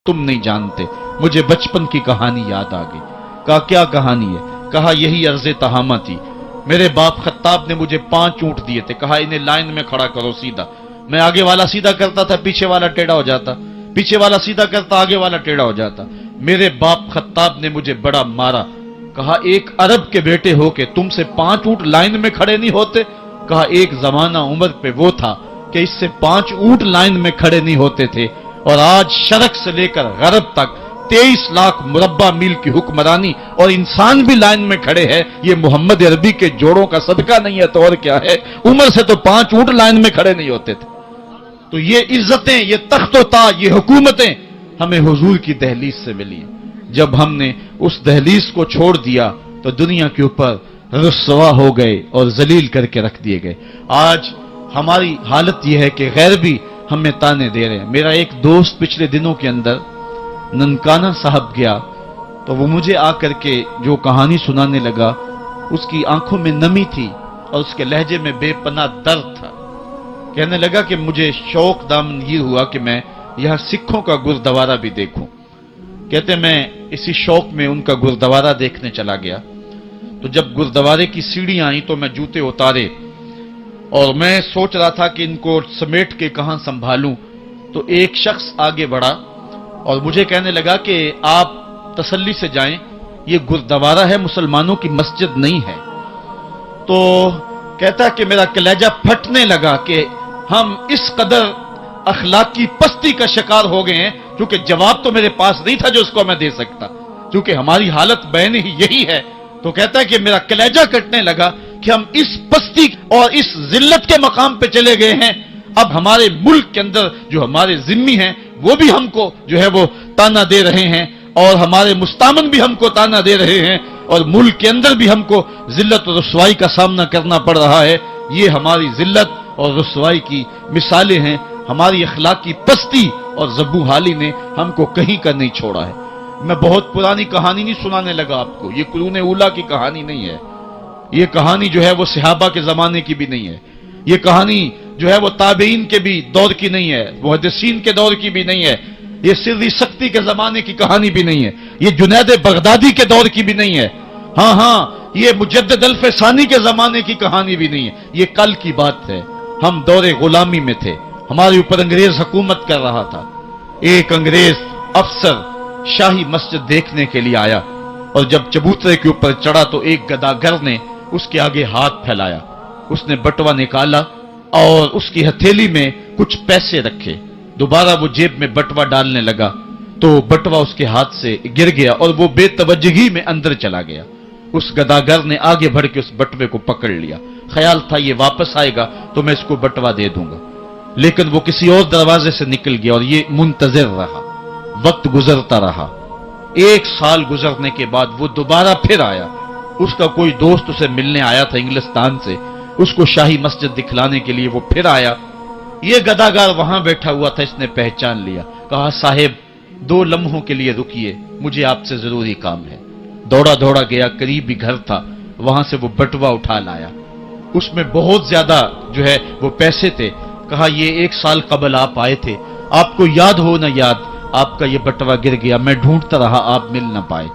तुम नहीं जानते। मुझे बचपन की कहानी याद आ गई। कहा क्या कहानी है? कहा यही अर्ज़े तहामा थी। मेरे बाप खत्ताब ने मुझे 5 ऊंट दिए थे। कहा इन्हें लाइन में खड़ा करो सीधा। मैं आगे वाला सीधा करता था, पीछे वाला टेढ़ा हो जाता, पीछे वाला सीधा करता, आगे वाला टेढ़ा हो जाता। मेरे बाप खत्ताब ने मुझे बड़ा मारा। कहा एक अरब के बेटे हो के तुमसे 5 ऊंट लाइन में खड़े नहीं होते? कहा एक जमाना उमर पे वो था कि इससे 5 ऊंट लाइन में खड़े नहीं होते थे, और आज शरक से लेकर गरब तक 23 लाख मुरब्बा मील की हुक्मरानी और इंसान भी लाइन में खड़े हैं। ये मोहम्मद अरबी के जोड़ों का सदका नहीं है तो और क्या है? उमर से तो 5 ऊंट लाइन में खड़े नहीं होते थे। तो ये इज्जतें, ये तख्तो ताज, ये हुकूमतें हमें हुजूर की दहलीज से मिली। जब हमने उस दहलीज को छोड़ दिया तो दुनिया के ऊपर रुस्वा हो गए और जलील करके रख दिए गए। आज हमारी हालत यह है कि गैर भी हमें ताने दे रहे हैं। मेरा एक दोस्त पिछले दिनों के अंदर ननकाना साहब गया तो वो मुझे आकर के जो कहानी सुनाने लगा, उसकी आंखों में नमी थी और उसके लहजे में बेपनाह दर्द था। कहने लगा कि मुझे शौक दामन ये हुआ कि मैं यहां सिखों का गुरुद्वारा भी देखूं। कहते मैं इसी शौक में उनका गुरुद्वारा देखने चला गया। तो जब गुरुद्वारे की सीढ़ियां आई तो मैं जूते उतारे और मैं सोच रहा था कि इनको समेट के कहां संभालूं, तो एक शख्स आगे बढ़ा और मुझे कहने लगा कि आप तसल्ली से जाएं, ये गुरुद्वारा है, मुसलमानों की मस्जिद नहीं है। तो कहता कि मेरा कलेजा फटने लगा कि हम इस कदर अखलाकी पस्ती का शिकार हो गए हैं, क्योंकि जवाब तो मेरे पास नहीं था जो उसको मैं दे सकता, क्योंकि हमारी हालत बयान ही यही है। तो कहता है कि मेरा कलेजा कटने लगा कि हम इस पस्ती और इस जिल्लत के मकाम पे चले गए हैं। अब हमारे मुल्क के अंदर जो हमारे जिम्मी हैं वो भी हमको जो है वो ताना दे रहे हैं, और हमारे मुस्तामन भी हमको ताना दे रहे हैं, और मुल्क के अंदर भी हमको जिल्लत और रुसवाई का सामना करना पड़ रहा है। ये हमारी जिल्लत और रुसवाई की मिसालें हैं। हमारी अखलाक की पस्ती और ज़ब्बू हाली ने हमको कहीं का नहीं छोड़ा है। मैं बहुत पुरानी कहानी नहीं सुनाने लगा आपको, ये कुरून उला की कहानी नहीं है। ये कहानी जो है वो सहाबा के जमाने की भी नहीं है। ये कहानी जो है वो ताबईन के भी दौर की नहीं है, मुहद्दिसीन के दौर की भी नहीं है। ये सिर्री सख्ती के जमाने की कहानी भी नहीं है। ये जुनैद बगदादी के दौर की भी नहीं है। हाँ, ये मुजद्दिद अल-फसानी के जमाने की कहानी भी नहीं है। ये कल की बात है। हम दौरे गुलामी में थे, हमारे ऊपर अंग्रेज हुकूमत कर रहा था। एक अंग्रेज अफसर शाही मस्जिद देखने के लिए आया, और जब चबूतरे के ऊपर चढ़ा तो एक गदागर ने उसके आगे हाथ फैलाया। उसने बटवा निकाला और उसकी हथेली में कुछ पैसे रखे। दोबारा वो जेब में बटवा डालने लगा तो बटवा उसके हाथ से गिर गया और वो बेतवज्जगी में अंदर चला गया। उस गदागर ने आगे बढ़ के उस बटवे को पकड़ लिया। ख्याल था ये वापस आएगा तो मैं इसको बटवा दे दूंगा, लेकिन वो किसी और दरवाजे से निकल गया और ये मुंतजिर रहा। वक्त गुजरता रहा। 1 साल गुजरने के बाद वो दोबारा फिर आया। उसका कोई दोस्त उसे मिलने आया था इंग्लिस्तान से, उसको शाही मस्जिद दिखलाने के लिए वो फिर आया। ये गदागार वहां बैठा हुआ था, इसने पहचान लिया। कहा साहेब 2 लम्हों के लिए रुकिए, मुझे आपसे जरूरी काम है। दौड़ा दौड़ा गया, करीब ही घर था, वहां से वो बटवा उठा लाया। उसमें बहुत ज्यादा जो है वो पैसे थे। कहा ये 1 साल कबल आप आए थे, आपको याद हो ना याद, आपका ये बटवा गिर गया, मैं ढूंढता रहा, आप मिल ना पाए।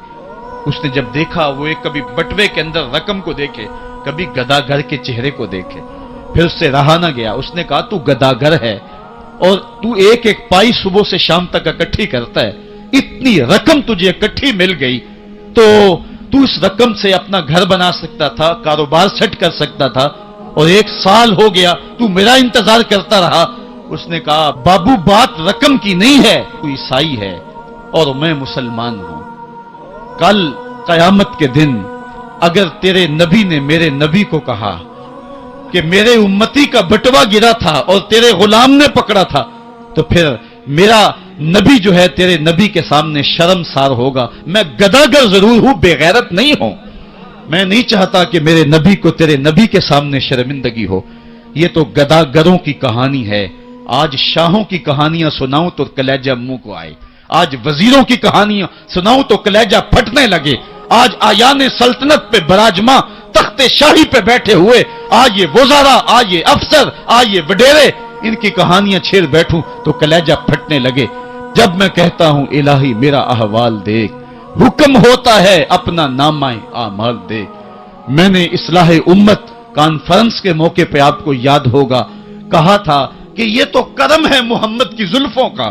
उसने जब देखा, वो एक कभी बटवे के अंदर रकम को देखे, कभी गदागर के चेहरे को देखे, फिर उससे रहा ना गया। उसने कहा तू गदागर है और तू एक एक पाई सुबह से शाम तक इकट्ठी करता है, इतनी रकम तुझे इकट्ठी मिल गई तो तू इस रकम से अपना घर बना सकता था, कारोबार सेट कर सकता था, और 1 साल हो गया तू मेरा इंतजार करता रहा। उसने कहा बाबू बात रकम की नहीं है, तू ईसाई है और मैं मुसलमान हूं। कल कयामत के दिन अगर तेरे नबी ने मेरे नबी को कहा कि मेरे उम्मती का बटवा गिरा था और तेरे गुलाम ने पकड़ा था, तो फिर मेरा नबी जो है तेरे नबी के सामने शर्मसार होगा। मैं गदागर जरूर हूं, बेगैरत नहीं हूं। मैं नहीं चाहता कि मेरे नबी को तेरे नबी के सामने शर्मिंदगी हो। ये तो गदागरों की कहानी है। आज शाहों की कहानियां सुनाऊं तो कलेजा मुंह को आए, आज वजीरों की कहानियां सुनाऊं तो कलेजा फटने लगे। आज आयाने सल्तनत पे बराजमा तख्ते शाही पे बैठे हुए आज ये वज़ारा, आज ये अफसर, आज ये वडेरे, इनकी कहानियां छेड़ बैठूं तो कलेजा फटने लगे। जब मैं कहता हूं इलाही मेरा अहवाल देख, हुक्म होता है अपना नामाए आमाल देख। मैंने इस्लाह उम्मत कॉन्फ्रेंस के मौके पे आपको याद होगा कहा था कि ये तो करम है मोहम्मद की जुल्फों का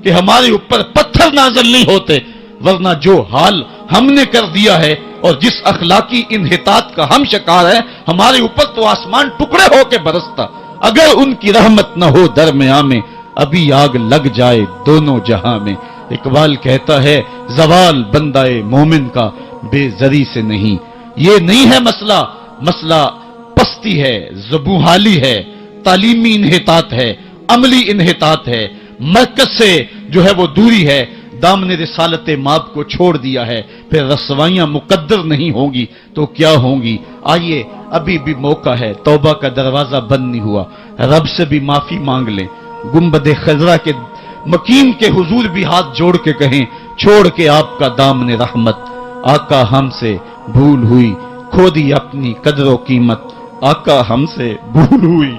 कि हमारे ऊपर पत्थर नाज़िल नहीं होते, वरना जो हाल हमने कर दिया है और जिस अखलाकी इन्हितात का हम शिकार है, हमारे ऊपर तो आसमान टुकड़े होके बरसता। अगर उनकी रहमत न हो दरमिया में, अभी आग लग जाए दोनों जहां में। इकबाल कहता है जवाल बंदाए मोमिन का बेजरी से नहीं। ये नहीं है मसला, मसला पस्ती है, ज़बूहाली है, तालीमी इन्हितात है, अमली इन्हितात है, मरकज से जो है वो दूरी है, दामने रिसालत माप को छोड़ दिया है। फिर रसवाइयां मुकद्दर नहीं होंगी तो क्या होंगी। आइए अभी भी मौका है, तौबा का दरवाजा बंद नहीं हुआ, रब से भी माफी मांग लें। गुंबद खजरा के मकीन के हुजूर भी हाथ जोड़ के कहें छोड़ के आपका दामने रहमत, आका हमसे भूल हुई, खो दी अपनी कदरों कीमत। आका हमसे भूल हुई,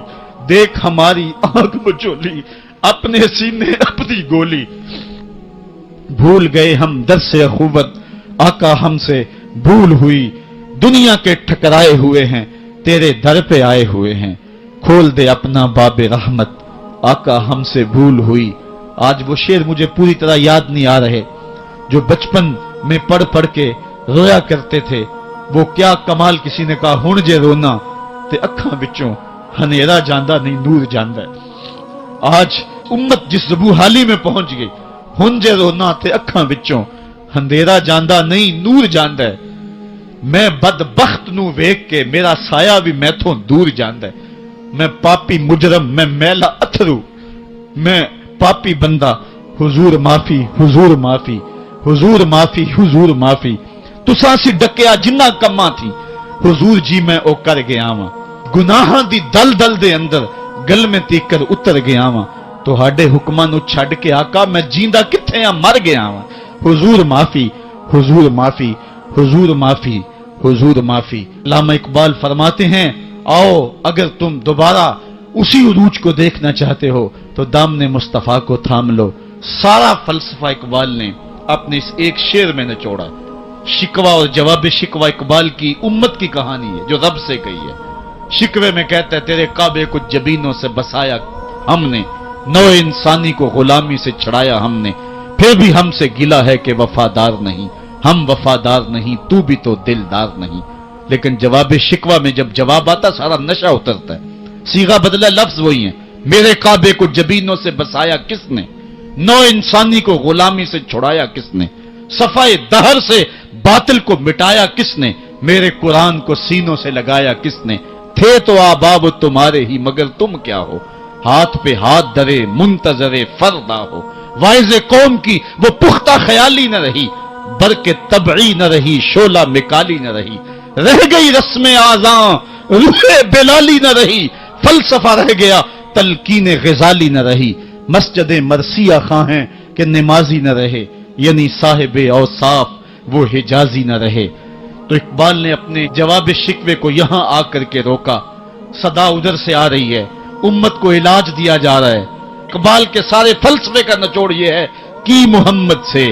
देख हमारी आंख मचोली, अपने सीने अपनी गोली। भूल गए हम दर से अखुवत, आका हमसे भूल हुई, दुनिया के ठकराए हुए हैं, तेरे दर पे आए हुए हैं। खोल दे अपना बाबे रहमत, आका हमसे भूल हुई। आज वो शेर मुझे पूरी तरह याद नहीं आ रहे जो बचपन में पढ़ पढ़ के रोया करते थे। वो क्या कमाल, किसी ने कहा हुण जे रोना ते अखां विचों हनेरा जांदा नहीं नूर जांदा है। आज उम्मत जिस ज़बूहाली में पहुंच गई, हुण जे रोना ते अखां विचों हंधेरा जांदा नहीं नूर जांदा है। मैं बदबख्त नू वेख के मेरा साया भी मैथों दूर जांदा है। मैं पापी मुजरम, मैं मैला अथरू, मैं पापी बंदा, हुजूर माफी, हुजूर माफी, हुजूर माफी, हुजूर माफी। तुसां सी डकिया जिन्ना कम्मा थी, हुजूर जी मैं ओ कर गया वां। गुनाहां दी दल दल दे अंदर गल में तीकर उतर गया वां। तुहाडे हुक्मां नू छड्ड के आका मैं जींदा किथे आ, मर गया वां। हुजूर माफी, हुजूर माफी, हुजूर माफी, हुजूर माफी। अल्लामा इकबाल फरमाते हैं आओ अगर तुम दोबारा उसी उरूज को देखना चाहते हो तो दामने मुस्तफा को थाम लो। सारा फलसफा इकबाल ने अपने इस एक शेर में निचोड़ा। शिकवा और जवाब शिकवा इकबाल की उम्मत की कहानी है जो रब से कही है। शिकवे में कहता है तेरे काबे को जबीनों से बसाया हमने, नौ इंसानी को गुलामी से छड़ाया हमने, फिर भी हमसे गिला है कि वफादार नहीं, हम वफादार नहीं, तू भी तो दिलदार नहीं। लेकिन जवाब शिकवा में जब जवाब आता सारा नशा उतरता है। सीगा बदला, लफ्ज वही है। मेरे काबे को जबीनों से बसाया किसने, नौ इंसानी को गुलामी से छुड़ाया किसने, सफाए दहर से बातिल को मिटाया किसने, मेरे कुरान को सीनों से लगाया किसने। थे तो आबाब तुम्हारे ही मगर तुम क्या हो, हाथ पे हाथ धरे मुंतजरे फरदा हो। वाइज़े कौम की वो पुख्ता ख्याली न रही, बरके तबई न रही, शोला मिकाली न रही। रह गई रस्म आज़ां रूहे बेलाली न रही, फलसफा रह गया तलकीन ग़ज़ाली न रही। मस्जिद मरसिया खां के नमाजी न रहे, यानी साहिबे औसाफ वो हिजाजी न रहे। तो इकबाल ने अपने जवाब शिकवे को यहां आकर के रोका। सदा उधर से आ रही है, उम्मत को इलाज दिया जा रहा है। इकबाल के सारे फलसफे का निचोड़ ये है कि मोहम्मद से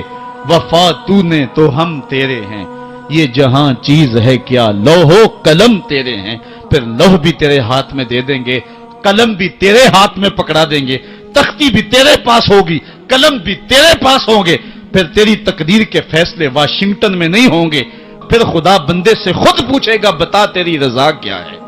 वफा तूने तो हम तेरे हैं, ये जहां चीज है क्या लौहो कलम तेरे हैं। फिर लौह भी तेरे हाथ में दे देंगे, कलम भी तेरे हाथ में पकड़ा देंगे, तख्ती भी तेरे पास होगी, कलम भी तेरे पास होंगे। फिर तेरी तकदीर के फैसले वाशिंगटन में नहीं होंगे, फिर खुदा बंदे से खुद पूछेगा बता तेरी रजा क्या है।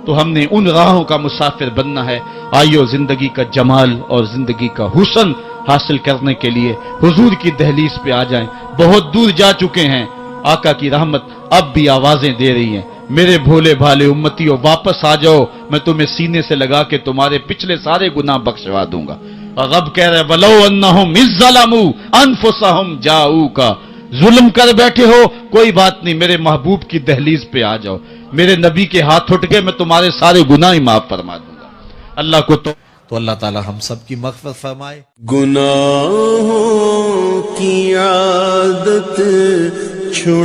तो हमने उन राहों का मुसाफिर बनना है। आइयो जिंदगी का जमाल और जिंदगी का हुस्न हासिल करने के लिए हुजूर की दहलीज पे आ जाएं। बहुत दूर जा चुके हैं, आका की रहमत अब भी आवाजें दे रही हैं। मेरे भोले भाले उम्मतियों वापस आ जाओ, मैं तुम्हें सीने से लगा के तुम्हारे पिछले सारे गुनाह बख्शवा दूंगा। और रब कह रहे वलो अन्नहुम इज़्ज़लमू अनफुसहुम जाऊका, जुल्म कर बैठे हो कोई बात नहीं, मेरे महबूब की दहलीज पे आ जाओ, मेरे नबी के हाथ उठ के मैं तुम्हारे सारे गुनाह ही माफ फरमा दूंगा। अल्लाह को तो अल्लाह ताला हम सब की मग़फ़िरत फरमाए। गुनाहों की आदत छुड़